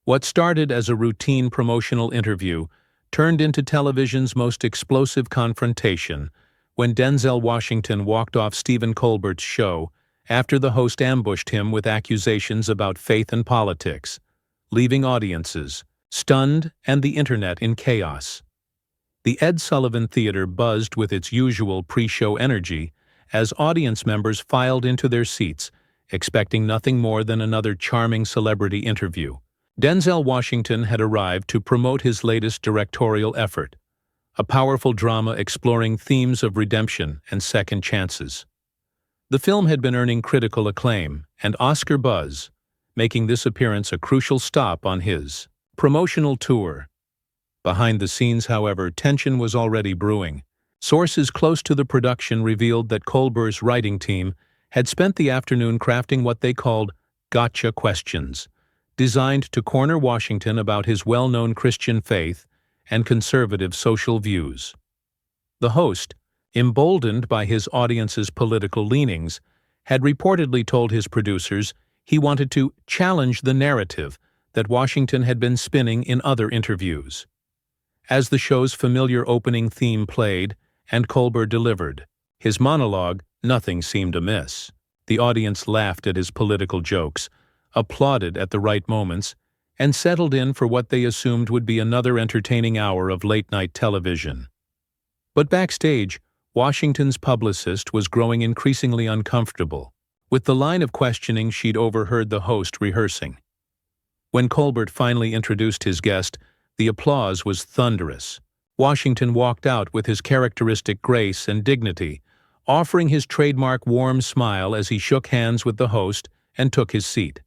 What started as a routine promotional interview turned into television's most explosive confrontation when Denzel Washington walked off Stephen Colbert's show after the host ambushed him with accusations about faith and politics, leaving audiences stunned and the internet in chaos. The Ed Sullivan Theater buzzed with its usual pre-show energy as audience members filed into their seats, expecting nothing more than another charming celebrity interview. Denzel Washington had arrived to promote his latest directorial effort, a powerful drama exploring themes of redemption and second chances. The film had been earning critical acclaim and Oscar buzz, making this appearance a crucial stop on his promotional tour. Behind the scenes, however, tension was already brewing. Sources close to the production revealed that Colbert's writing team had spent the afternoon crafting what they called gotcha questions, designed to corner Washington about his well-known Christian faith and conservative social views. The host, emboldened by his audience's political leanings, had reportedly told his producers he wanted to challenge the narrative that Washington had been spinning in other interviews. As the show's familiar opening theme played and Colbert delivered his monologue, nothing seemed amiss. The audience laughed at his political jokes, applauded at the right moments, and settled in for what they assumed would be another entertaining hour of late-night television. But backstage, Washington's publicist was growing increasingly uncomfortable with the line of questioning she'd overheard the host rehearsing. When Colbert finally introduced his guest, the applause was thunderous. Washington walked out with his characteristic grace and dignity, offering his trademark warm smile as he shook hands with the host and took his seat.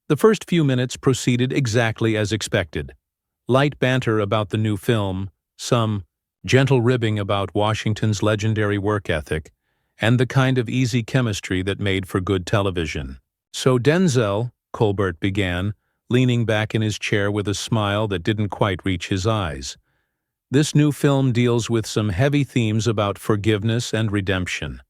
The first few minutes proceeded exactly as expected. Light banter about the new film, some gentle ribbing about Washington's legendary work ethic, and the kind of easy chemistry that made for good television. "So Denzel," Colbert began, leaning back in his chair with a smile that didn't quite reach his eyes. "This new film deals with some heavy themes about forgiveness and redemption.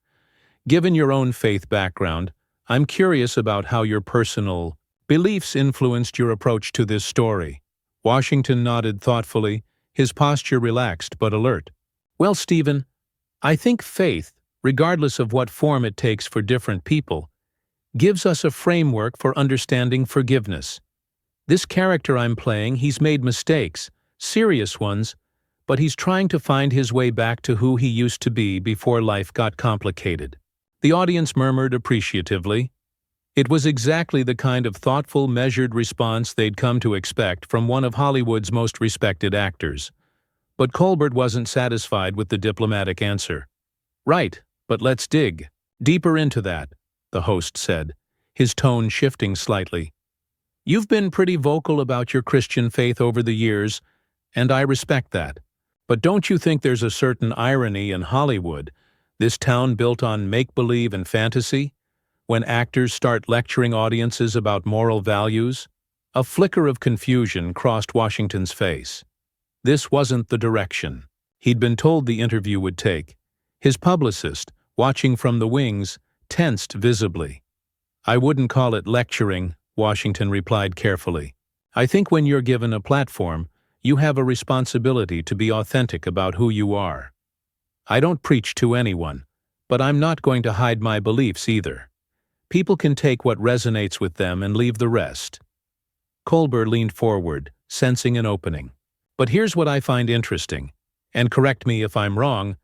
Given your own faith background, I'm curious about how your personal beliefs influenced your approach to this story." Washington nodded thoughtfully, his posture relaxed but alert. "Well, Stephen, I think faith, regardless of what form it takes for different people, gives us a framework for understanding forgiveness. This character I'm playing, he's made mistakes, serious ones, but he's trying to find his way back to who he used to be before life got complicated." The audience murmured appreciatively. It was exactly the kind of thoughtful, measured response they'd come to expect from one of Hollywood's most respected actors. But Colbert wasn't satisfied with the diplomatic answer. "Right, but let's dig deeper into that," the host said, his tone shifting slightly. "You've been pretty vocal about your Christian faith over the years, and I respect that. But don't you think there's a certain irony in Hollywood, this town built on make-believe and fantasy, when actors start lecturing audiences about moral values?" A flicker of confusion crossed Washington's face. This wasn't the direction he'd been told the interview would take. His publicist, watching from the wings, tensed visibly. "I wouldn't call it lecturing," Washington replied carefully. "I think when you're given a platform, you have a responsibility to be authentic about who you are. I don't preach to anyone, but I'm not going to hide my beliefs either. People can take what resonates with them and leave the rest." Colbert leaned forward, sensing an opening. "But here's what I find interesting, and correct me if I'm wrong.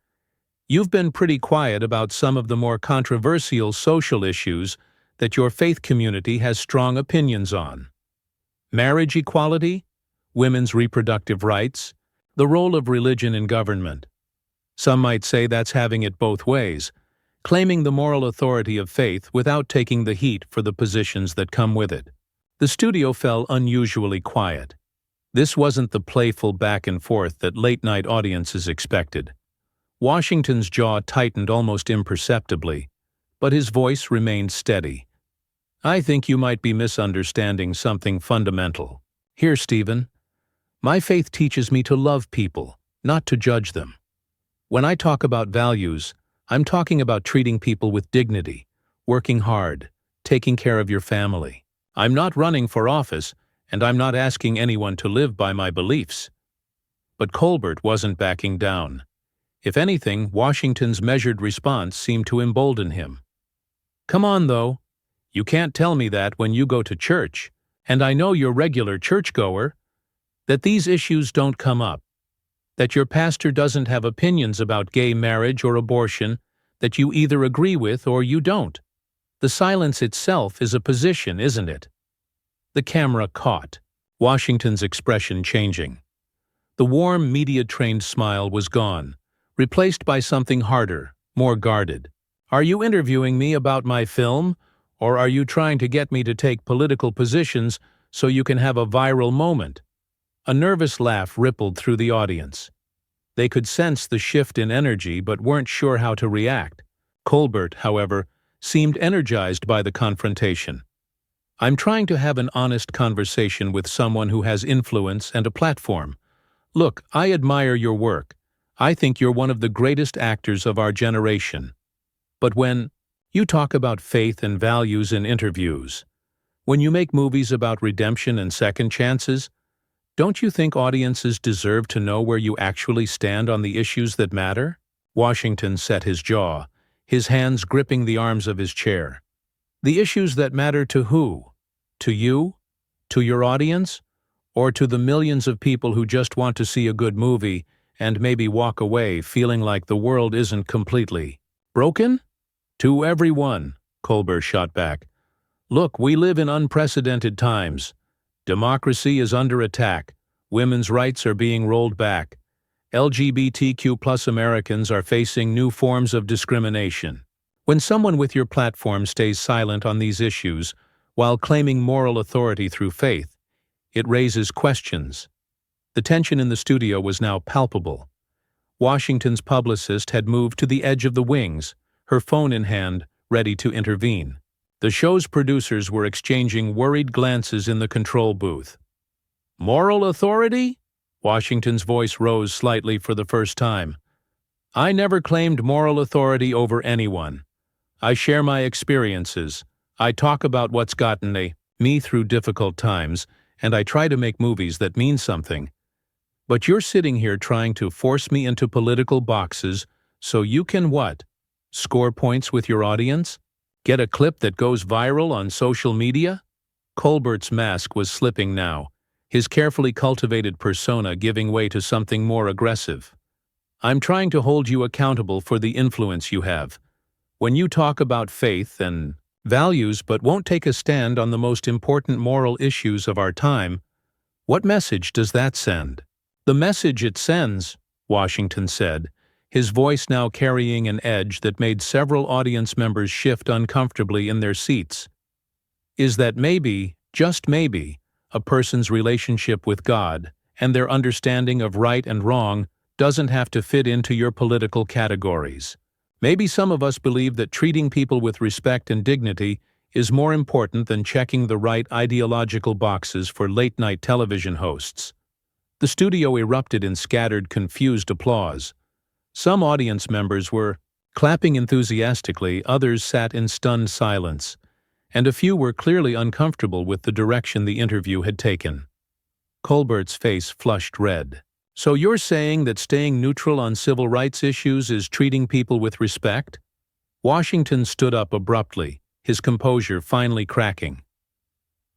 You've been pretty quiet about some of the more controversial social issues that your faith community has strong opinions on. Marriage equality, women's reproductive rights, the role of religion in government. Some might say that's having it both ways, claiming the moral authority of faith without taking the heat for the positions that come with it." The studio fell unusually quiet. This wasn't the playful back and forth that late-night audiences expected. Washington's jaw tightened almost imperceptibly, but his voice remained steady. "I think you might be misunderstanding something fundamental. Here, Stephen, my faith teaches me to love people, not to judge them. When I talk about values, I'm talking about treating people with dignity, working hard, taking care of your family. I'm not running for office, and I'm not asking anyone to live by my beliefs." But Colbert wasn't backing down. If anything, Washington's measured response seemed to embolden him. "Come on, though. You can't tell me that when you go to church, and I know you're regular churchgoer, that these issues don't come up, that your pastor doesn't have opinions about gay marriage or abortion that you either agree with or you don't. The silence itself is a position, isn't it?" The camera caught Washington's expression changing. The warm, media-trained smile was gone, replaced by something harder, more guarded. "Are you interviewing me about my film, or are you trying to get me to take political positions so you can have a viral moment?" A nervous laugh rippled through the audience. They could sense the shift in energy but weren't sure how to react. Colbert, however, seemed energized by the confrontation. "I'm trying to have an honest conversation with someone who has influence and a platform. Look, I admire your work. I think you're one of the greatest actors of our generation. But when you talk about faith and values in interviews, when you make movies about redemption and second chances, don't you think audiences deserve to know where you actually stand on the issues that matter?" Washington set his jaw, his hands gripping the arms of his chair. "The issues that matter to who? To you? To your audience? Or to the millions of people who just want to see a good movie and maybe walk away feeling like the world isn't completely broken?" "To everyone," Colbert shot back. "Look, we live in unprecedented times. Democracy is under attack. Women's rights are being rolled back. LGBTQ+ Americans are facing new forms of discrimination. When someone with your platform stays silent on these issues while claiming moral authority through faith, it raises questions." The tension in the studio was now palpable. Washington's publicist had moved to the edge of the wings, her phone in hand, ready to intervene. The show's producers were exchanging worried glances in the control booth. "Moral authority?" Washington's voice rose slightly for the first time. "I never claimed moral authority over anyone. I share my experiences. I talk about what's gotten me through difficult times, and I try to make movies that mean something. But you're sitting here trying to force me into political boxes so you can what? Score points with your audience? Get a clip that goes viral on social media?" Colbert's mask was slipping now, his carefully cultivated persona giving way to something more aggressive. "I'm trying to hold you accountable for the influence you have. When you talk about faith and values but won't take a stand on the most important moral issues of our time, what message does that send?" "The message it sends," Washington said, his voice now carrying an edge that made several audience members shift uncomfortably in their seats, "is that maybe, just maybe, a person's relationship with God and their understanding of right and wrong doesn't have to fit into your political categories. Maybe some of us believe that treating people with respect and dignity is more important than checking the right ideological boxes for late-night television hosts." The studio erupted in scattered, confused applause. Some audience members were clapping enthusiastically, others sat in stunned silence, and a few were clearly uncomfortable with the direction the interview had taken. Colbert's face flushed red. "So you're saying that staying neutral on civil rights issues is treating people with respect?" Washington stood up abruptly, his composure finally cracking.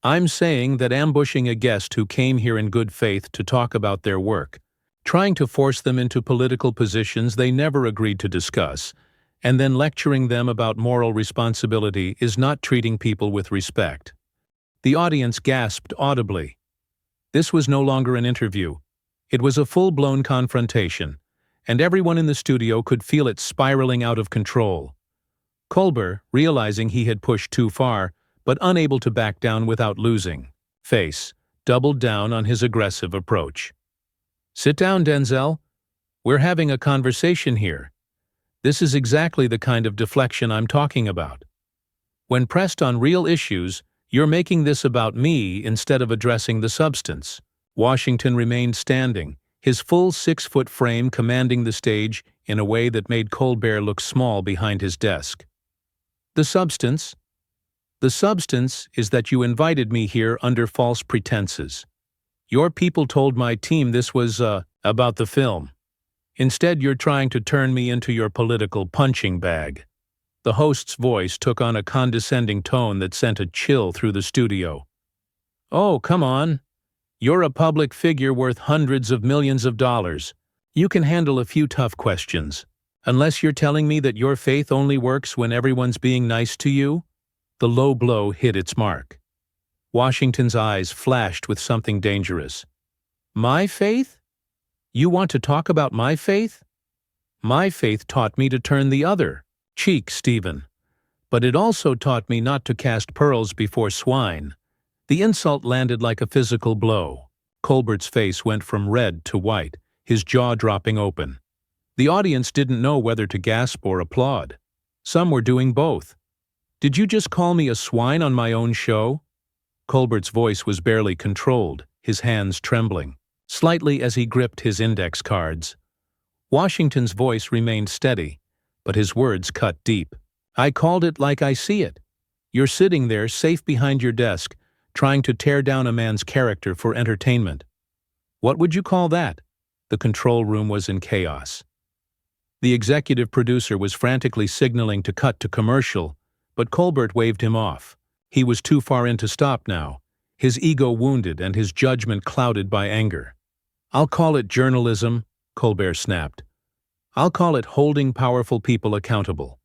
"I'm saying that ambushing a guest who came here in good faith to talk about their work, trying to force them into political positions they never agreed to discuss, and then lecturing them about moral responsibility is not treating people with respect." The audience gasped audibly. This was no longer an interview. It was a full-blown confrontation, and everyone in the studio could feel it spiraling out of control. Colbert, realizing he had pushed too far, but unable to back down without losing face, doubled down on his aggressive approach. "Sit down, Denzel. We're having a conversation here. This is exactly the kind of deflection I'm talking about. When pressed on real issues, you're making this about me instead of addressing the substance." Washington remained standing, his full 6-foot frame commanding the stage in a way that made Colbert look small behind his desk. "The substance?" The substance is that you invited me here under false pretenses. Your people told my team this was, about the film. Instead, you're trying to turn me into your political punching bag." The host's voice took on a condescending tone that sent a chill through the studio. "Oh, come on. You're a public figure worth hundreds of millions of dollars. You can handle a few tough questions. Unless you're telling me that your faith only works when everyone's being nice to you?" The low blow hit its mark. Washington's eyes flashed with something dangerous. "My faith? You want to talk about my faith?" "My faith taught me to turn the other cheek, Stephen. But it also taught me not to cast pearls before swine." The insult landed like a physical blow. Colbert's face went from red to white, his jaw dropping open. The audience didn't know whether to gasp or applaud. Some were doing both. "Did you just call me a swine on my own show?" Colbert's voice was barely controlled, his hands trembling slightly as he gripped his index cards. Washington's voice remained steady, but his words cut deep. "I called it like I see it. You're sitting there, safe behind your desk, trying to tear down a man's character for entertainment. What would you call that?" The control room was in chaos. The executive producer was frantically signaling to cut to commercial, but Colbert waved him off. He was too far in to stop now, his ego wounded and his judgment clouded by anger. "I'll call it journalism," Colbert snapped. "I'll call it holding powerful people accountable.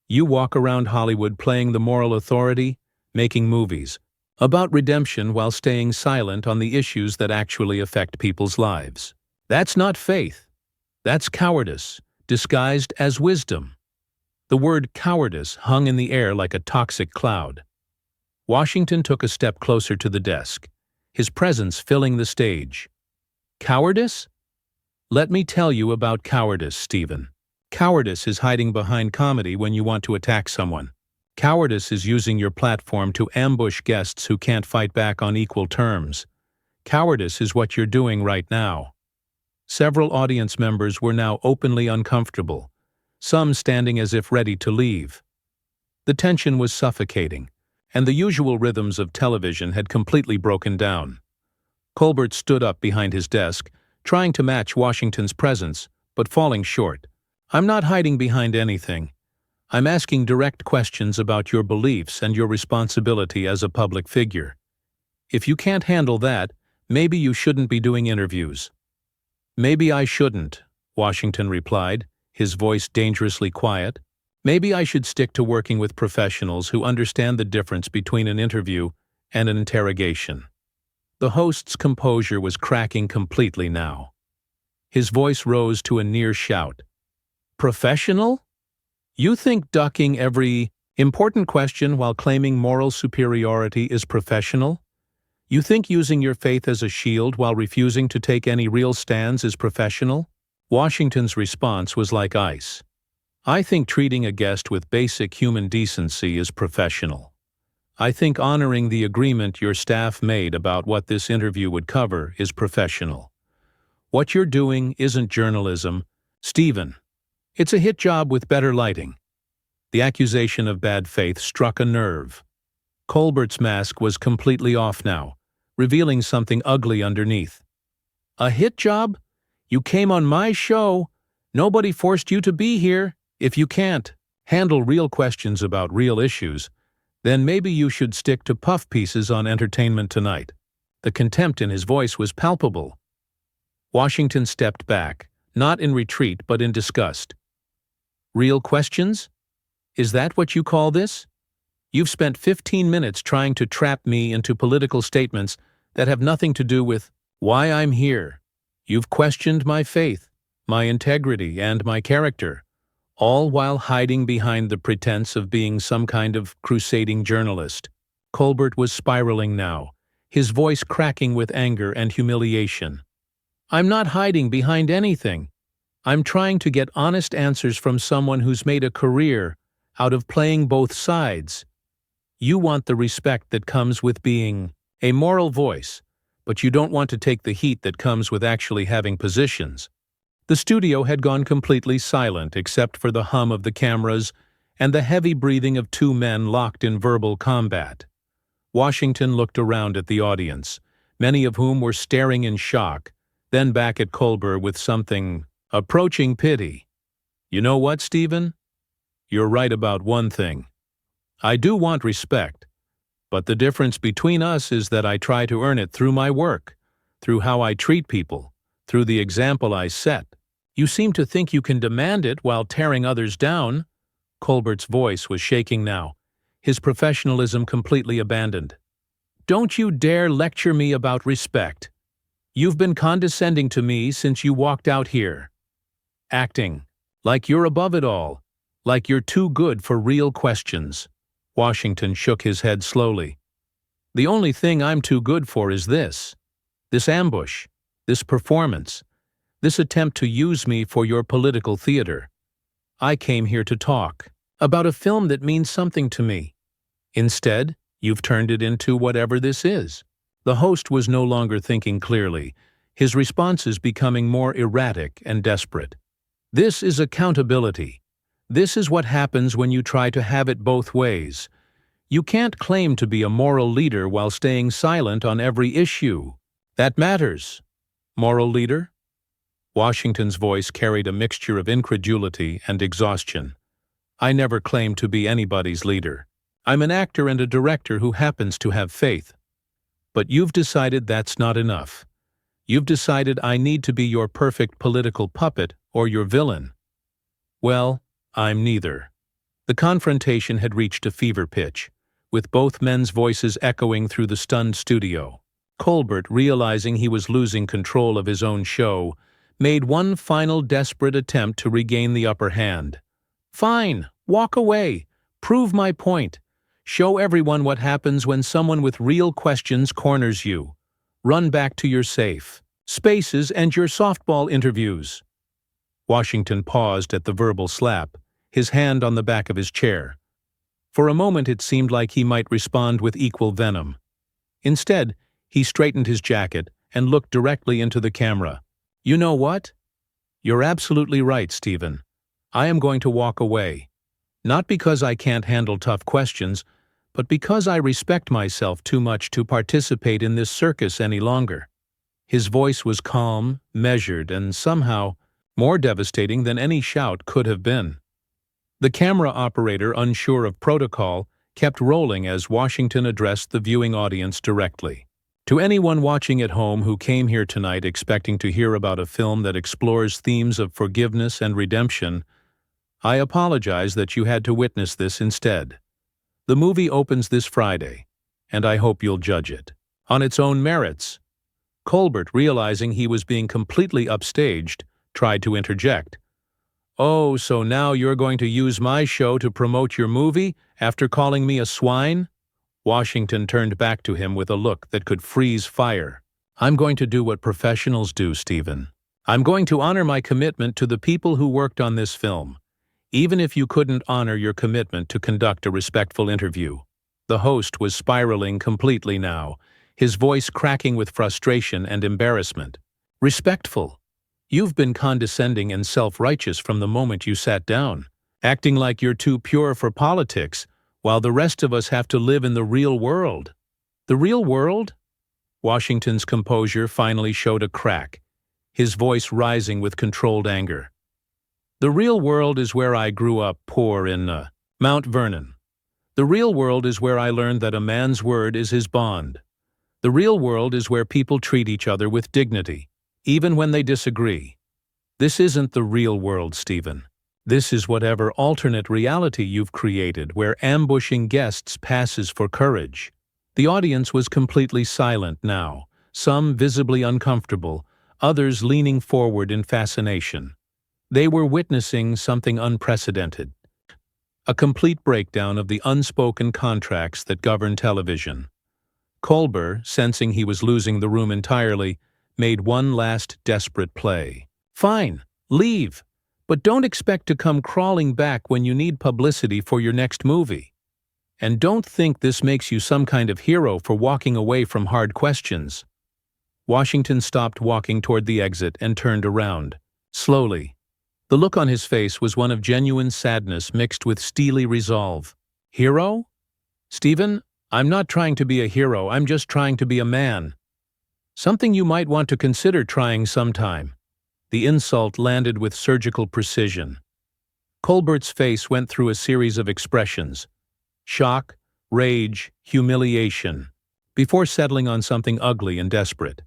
You walk around Hollywood playing the moral authority, making movies about redemption while staying silent on the issues that actually affect people's lives. That's not faith. That's cowardice, disguised as wisdom." The word cowardice hung in the air like a toxic cloud. Washington took a step closer to the desk, his presence filling the stage. "Cowardice? Let me tell you about cowardice, Stephen. Cowardice is hiding behind comedy when you want to attack someone. Cowardice is using your platform to ambush guests who can't fight back on equal terms. Cowardice is what you're doing right now." Several audience members were now openly uncomfortable, some standing as if ready to leave. The tension was suffocating, and the usual rhythms of television had completely broken down. Colbert stood up behind his desk, trying to match Washington's presence, but falling short. "I'm not hiding behind anything. I'm asking direct questions about your beliefs and your responsibility as a public figure. If you can't handle that, maybe you shouldn't be doing interviews." "Maybe I shouldn't," Washington replied, his voice dangerously quiet. "Maybe I should stick to working with professionals who understand the difference between an interview and an interrogation." The host's composure was cracking completely now. His voice rose to a near shout. "Professional? You think ducking every important question while claiming moral superiority is professional? You think using your faith as a shield while refusing to take any real stands is professional?" Washington's response was like ice. "I think treating a guest with basic human decency is professional. I think honoring the agreement your staff made about what this interview would cover is professional. What you're doing isn't journalism, Stephen. It's a hit job with better lighting." The accusation of bad faith struck a nerve. Colbert's mask was completely off now, revealing something ugly underneath. "A hit job? You came on my show. Nobody forced you to be here. If you can't handle real questions about real issues, then maybe you should stick to puff pieces on Entertainment Tonight." The contempt in his voice was palpable. Washington stepped back, not in retreat but in disgust. "Real questions? Is that what you call this? You've spent 15 minutes trying to trap me into political statements that have nothing to do with why I'm here. You've questioned my faith, my integrity, and my character, all while hiding behind the pretense of being some kind of crusading journalist." Colbert was spiraling now, his voice cracking with anger and humiliation. "I'm not hiding behind anything. I'm trying to get honest answers from someone who's made a career out of playing both sides. You want the respect that comes with being a moral voice, but you don't want to take the heat that comes with actually having positions." The studio had gone completely silent except for the hum of the cameras and the heavy breathing of two men locked in verbal combat. Washington looked around at the audience, many of whom were staring in shock, then back at Colbert with something approaching pity. "You know what, Stephen? You're right about one thing. I do want respect, but the difference between us is that I try to earn it through my work, through how I treat people, through the example I set. You seem to think you can demand it while tearing others down." Colbert's voice was shaking now, his professionalism completely abandoned. "Don't you dare lecture me about respect. You've been condescending to me since you walked out here. Acting like you're above it all, like you're too good for real questions." Washington shook his head slowly. "The only thing I'm too good for is this ambush, this performance, this attempt to use me for your political theater. I came here to talk about a film that means something to me. Instead, you've turned it into whatever this is." The host was no longer thinking clearly, his responses becoming more erratic and desperate. "This is accountability. This is what happens when you try to have it both ways. You can't claim to be a moral leader while staying silent on every issue that matters." "Moral leader?" Washington's voice carried a mixture of incredulity and exhaustion. "I never claimed to be anybody's leader. I'm an actor and a director who happens to have faith. But you've decided that's not enough. You've decided I need to be your perfect political puppet or your villain. Well, I'm neither." The confrontation had reached a fever pitch, with both men's voices echoing through the stunned studio. Colbert, realizing he was losing control of his own show, made one final desperate attempt to regain the upper hand. "Fine, walk away. Prove my point. Show everyone what happens when someone with real questions corners you. Run back to your safe spaces and your softball interviews." Washington paused at the verbal slap, his hand on the back of his chair. For a moment it seemed like he might respond with equal venom. Instead, he straightened his jacket and looked directly into the camera. "You know what? You're absolutely right, Stephen. I am going to walk away. Not because I can't handle tough questions, but because I respect myself too much to participate in this circus any longer." His voice was calm, measured, and somehow more devastating than any shout could have been. The camera operator, unsure of protocol, kept rolling as Washington addressed the viewing audience directly. "To anyone watching at home who came here tonight expecting to hear about a film that explores themes of forgiveness and redemption, I apologize that you had to witness this instead. The movie opens this Friday, and I hope you'll judge it on its own merits." Colbert, realizing he was being completely upstaged, tried to interject. "Oh, so now you're going to use my show to promote your movie after calling me a swine?" Washington turned back to him with a look that could freeze fire. "I'm going to do what professionals do, Stephen. I'm going to honor my commitment to the people who worked on this film, even if you couldn't honor your commitment to conduct a respectful interview." The host was spiraling completely now, his voice cracking with frustration and embarrassment. "Respectful? You've been condescending and self-righteous from the moment you sat down, acting like you're too pure for politics, while the rest of us have to live in the real world." "The real world?" Washington's composure finally showed a crack, his voice rising with controlled anger. "The real world is where I grew up poor in Mount Vernon. The real world is where I learned that a man's word is his bond. The real world is where people treat each other with dignity, even when they disagree. This isn't the real world, Stephen. This is whatever alternate reality you've created where ambushing guests passes for courage." The audience was completely silent now, some visibly uncomfortable, others leaning forward in fascination. They were witnessing something unprecedented. A complete breakdown of the unspoken contracts that govern television. Colbert, sensing he was losing the room entirely, made one last desperate play. "Fine, leave, but don't expect to come crawling back when you need publicity for your next movie. And don't think this makes you some kind of hero for walking away from hard questions." Washington stopped walking toward the exit and turned around. Slowly, The look on his face was one of genuine sadness mixed with steely resolve. Hero? Stephen, I'm not trying to be a hero, I'm just trying to be a man. Something you might want to consider trying sometime. The insult landed with surgical precision. Colbert's face went through a series of expressions: shock, rage, humiliation, before settling on something ugly and desperate.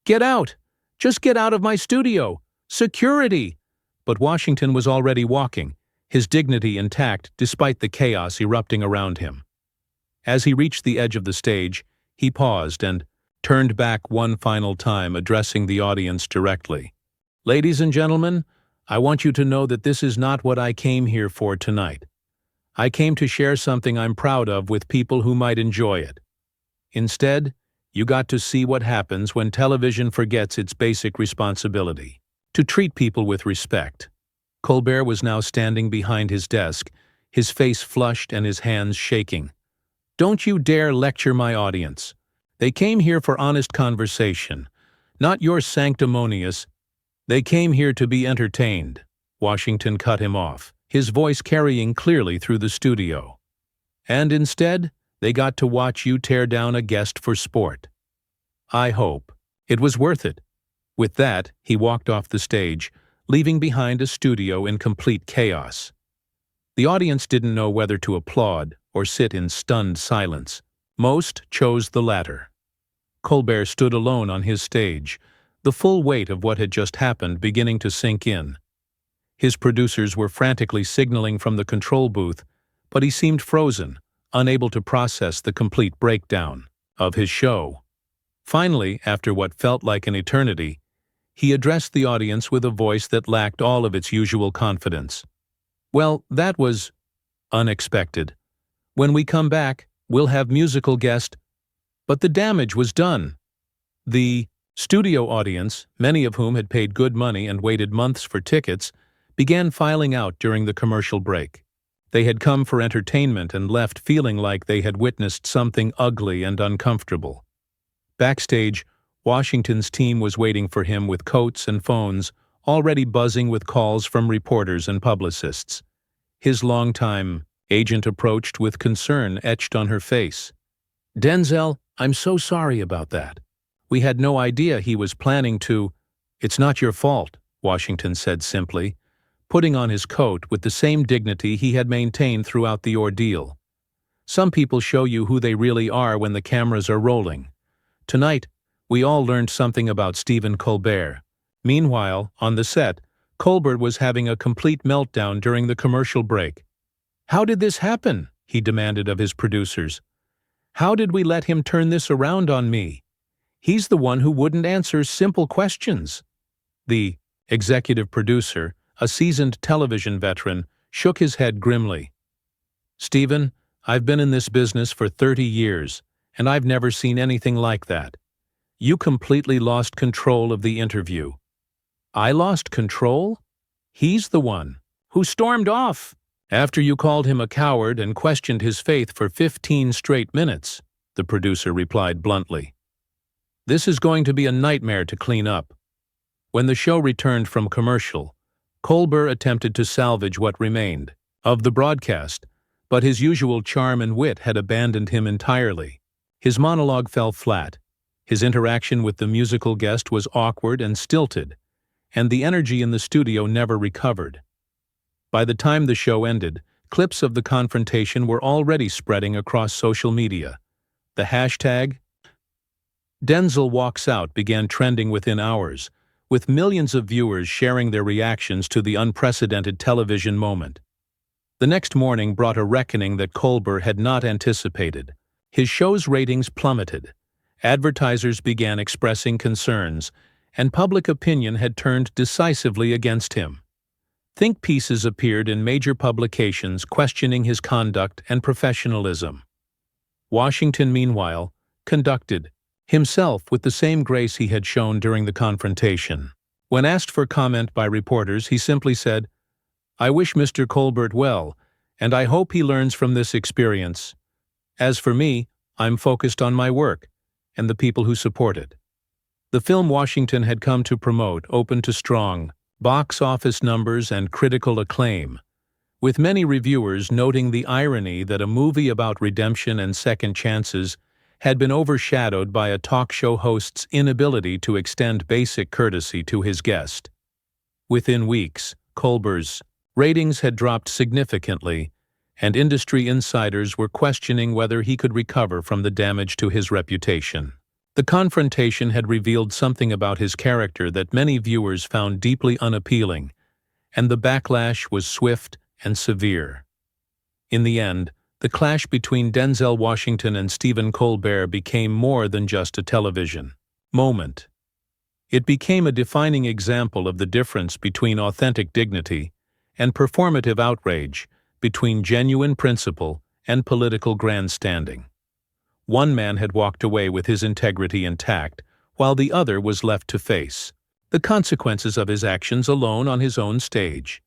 Get out! Just get out of my studio! Security! But Washington was already walking, his dignity intact despite the chaos erupting around him. As he reached the edge of the stage, he paused and turned back one final time, addressing the audience directly. Ladies and gentlemen, I want you to know that this is not what I came here for tonight. I came to share something I'm proud of with people who might enjoy it. Instead, you got to see what happens when television forgets its basic responsibility: to treat people with respect. Colbert was now standing behind his desk, his face flushed and his hands shaking. Don't you dare lecture my audience. They came here for honest conversation, not your sanctimonious. They came here to be entertained. Washington cut him off, his voice carrying clearly through the studio. And instead, they got to watch you tear down a guest for sport. I hope it was worth it. With that, he walked off the stage, leaving behind a studio in complete chaos. The audience didn't know whether to applaud or sit in stunned silence. Most chose the latter. Colbert stood alone on his stage, the full weight of what had just happened beginning to sink in. His producers were frantically signaling from the control booth, but he seemed frozen, unable to process the complete breakdown of his show. Finally, after what felt like an eternity, he addressed the audience with a voice that lacked all of its usual confidence. Well, that was unexpected. When we come back, we'll have musical guest. But the damage was done. The studio audience, many of whom had paid good money and waited months for tickets, began filing out during the commercial break. They had come for entertainment and left feeling like they had witnessed something ugly and uncomfortable. Backstage, Washington's team was waiting for him with coats and phones, already buzzing with calls from reporters and publicists. His longtime agent approached with concern etched on her face. Denzel, I'm so sorry about that. We had no idea he was planning to. It's not your fault, Washington said simply, putting on his coat with the same dignity he had maintained throughout the ordeal. Some people show you who they really are when the cameras are rolling. Tonight, we all learned something about Stephen Colbert. Meanwhile, on the set, Colbert was having a complete meltdown during the commercial break. How did this happen? He demanded of his producers. How did we let him turn this around on me? He's the one who wouldn't answer simple questions. The executive producer, a seasoned television veteran, shook his head grimly. Stephen, I've been in this business for 30 years, and I've never seen anything like that. You completely lost control of the interview. I lost control? He's the one who stormed off after you called him a coward and questioned his faith for 15 straight minutes, the producer replied bluntly. This is going to be a nightmare to clean up. When the show returned from commercial, Colbert attempted to salvage what remained of the broadcast, but his usual charm and wit had abandoned him entirely. His monologue fell flat. His interaction with the musical guest was awkward and stilted, and the energy in the studio never recovered. By the time the show ended, clips of the confrontation were already spreading across social media. The hashtag Denzel Walks Out began trending within hours, with millions of viewers sharing their reactions to the unprecedented television moment. The next morning brought a reckoning that Colbert had not anticipated. His show's ratings plummeted. Advertisers began expressing concerns, and public opinion had turned decisively against him. Think pieces appeared in major publications questioning his conduct and professionalism. Washington, meanwhile, conducted himself with the same grace he had shown during the confrontation. When asked for comment by reporters, he simply said, I wish Mr. Colbert well, and I hope he learns from this experience. As for me, I'm focused on my work and the people who support it. The film Washington had come to promote opened to strong box office numbers, and critical acclaim, with many reviewers noting the irony that a movie about redemption and second chances had been overshadowed by a talk show host's inability to extend basic courtesy to his guest. Within weeks, Colbert's ratings had dropped significantly, and industry insiders were questioning whether he could recover from the damage to his reputation. The confrontation had revealed something about his character that many viewers found deeply unappealing, and the backlash was swift and severe. In the end, the clash between Denzel Washington and Stephen Colbert became more than just a television moment. It became a defining example of the difference between authentic dignity and performative outrage, between genuine principle and political grandstanding. One man had walked away with his integrity intact, while the other was left to face the consequences of his actions alone on his own stage.